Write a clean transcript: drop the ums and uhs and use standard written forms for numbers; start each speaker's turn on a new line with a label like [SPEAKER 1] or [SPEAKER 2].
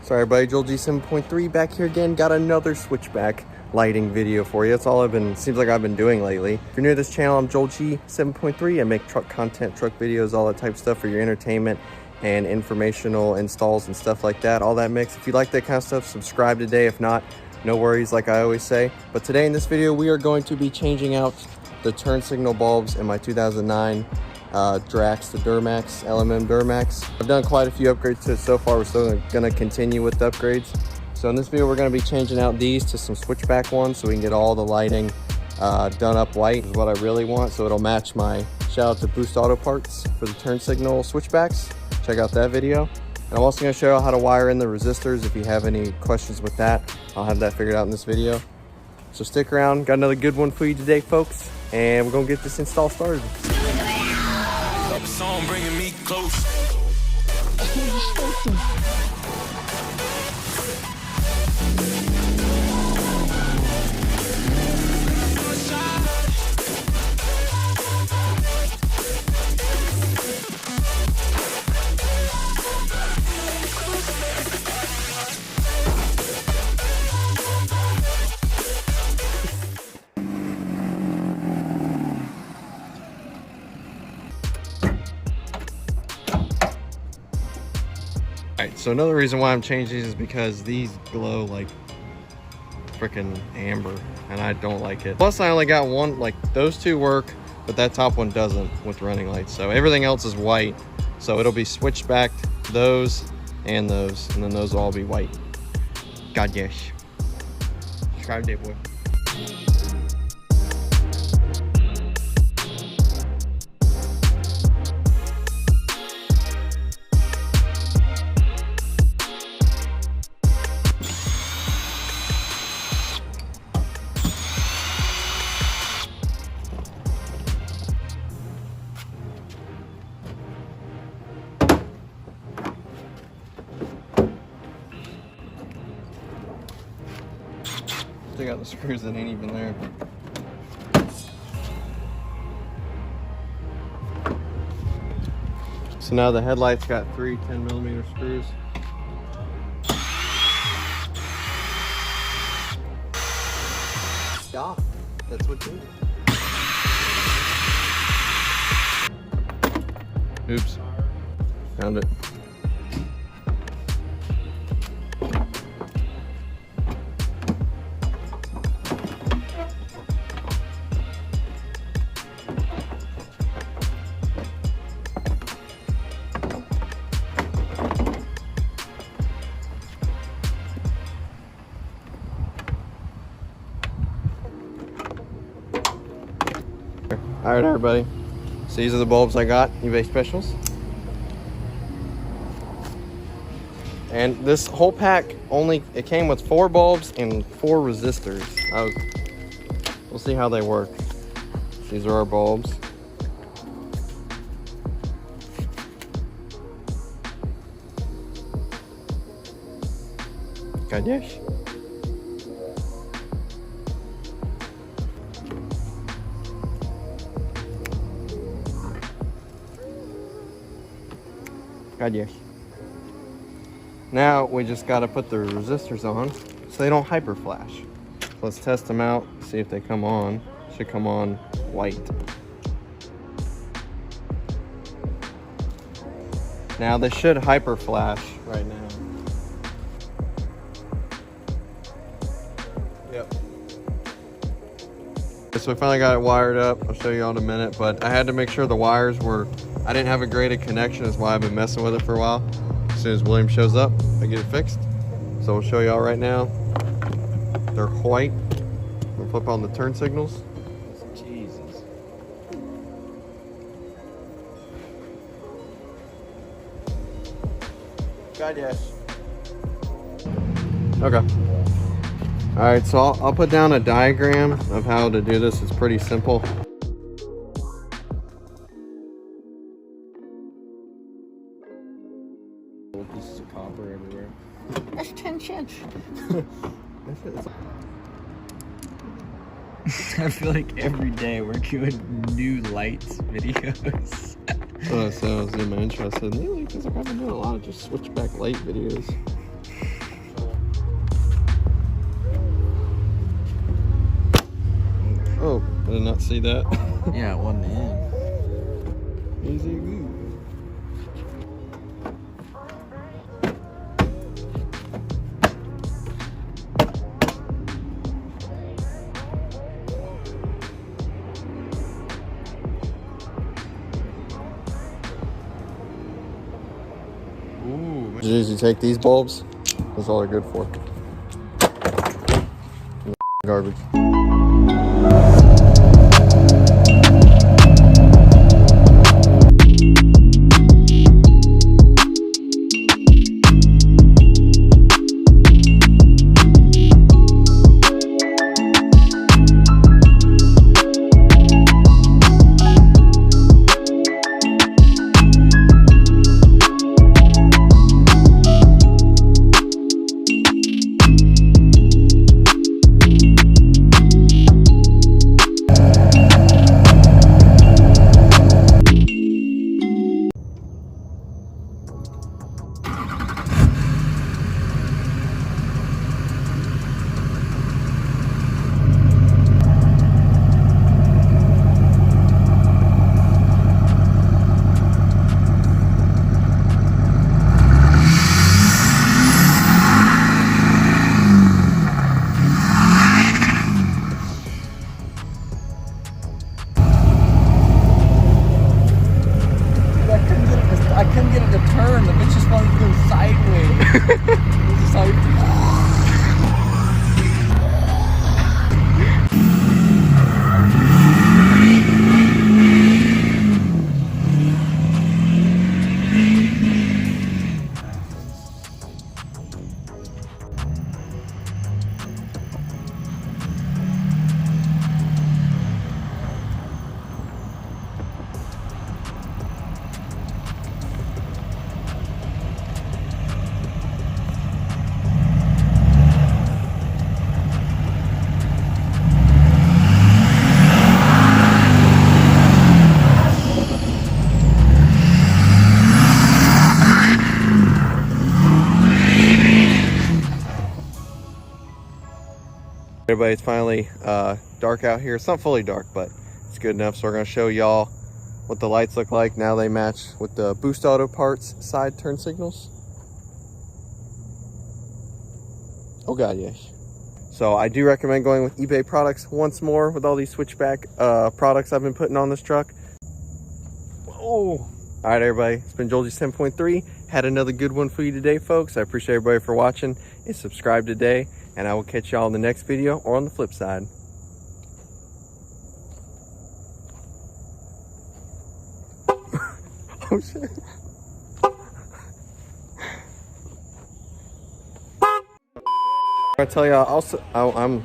[SPEAKER 1] Sorry everybody, Joel G 7.3 back here again. Got another switchback lighting video for you. That's all seems like I've been doing lately. If you're new to this channel, I'm Joel G 7.3. I make truck content, truck videos, all that type of stuff for your entertainment and informational installs and stuff like that, all that mix. If you like that kind of stuff, subscribe today. If not, no worries, like I always say. But today in this video, we are going to be changing out the turn signal bulbs in my 2009 Drax, the Duramax, LMM Duramax. I've done quite a few upgrades to it so far. We're still gonna continue with the upgrades. So in this video, we're gonna be changing out these to some switchback ones so we can get all the lighting done up white, is what I really want. So it'll match my, shout out to Boost Auto Parts for the turn signal switchbacks. Check out that video. And I'm also gonna show you how to wire in the resistors. If you have any questions with that, I'll have that figured out in this video. So stick around, got another good one for you today, folks. And we're gonna get this install started.
[SPEAKER 2] Song bringing me close.
[SPEAKER 1] Alright, so another reason why I'm changing these is because these glow like freaking amber and I don't like it. Plus I only got one, like those two work, but that top one doesn't with running lights. So everything else is white. So it'll be switched back those, and then those will all be white. God yes. Subscribe to boy. Still got the screws that ain't even there. So now the headlights got three 10mm screws. Stop. That's what you do. Oops. Found it. All right, everybody. So these are the bulbs I got, eBay specials. And this whole pack it came with 4 bulbs and 4 resistors. We'll see how they work. These are our bulbs. God yes. God yes. Now we just got to put the resistors on so they don't hyper flash. So let's test them out, see if they come on. Should come on white. Now they should hyper flash right now. Yep. So we finally got it wired up. I'll show you all in a minute, but I had to make sure the wires were, I didn't have a graded connection. That's why I've been messing with it for a while. As soon as William shows up, I get it fixed. So we'll show y'all right now. They're white. We'll flip on the turn signals.
[SPEAKER 3] Jesus.
[SPEAKER 1] God yes. Okay. All right, so I'll put down a diagram of how to do this. It's pretty simple.
[SPEAKER 3] Pieces of copper everywhere.
[SPEAKER 1] That's 10 cents.
[SPEAKER 3] I feel like every day we're doing new lights videos.
[SPEAKER 1] So I was in my intro, I said, lately, because I've been doing a lot of just switchback light videos. See that?
[SPEAKER 3] Yeah, it wasn't in.
[SPEAKER 1] Easy good.
[SPEAKER 3] Ooh.
[SPEAKER 1] Jeez, you take these bulbs, that's all they're good for. Garbage.
[SPEAKER 3] I couldn't get it to turn. The bitch just wanted to go sideways. It was just like,
[SPEAKER 1] Everybody, it's finally dark out here. It's not fully dark, but it's good enough. So we're gonna show y'all what the lights look like. Now they match with the Boost Auto Parts side turn signals. Oh God, yes. So I do recommend going with eBay products once more with all these Switchback products I've been putting on this truck. Oh, all right, everybody. It's been Joel G 7.3. Had another good one for you today, folks. I appreciate everybody for watching and subscribe today. And I will catch y'all in the next video or on the flip side. Oh shit. I tell y'all also, I'm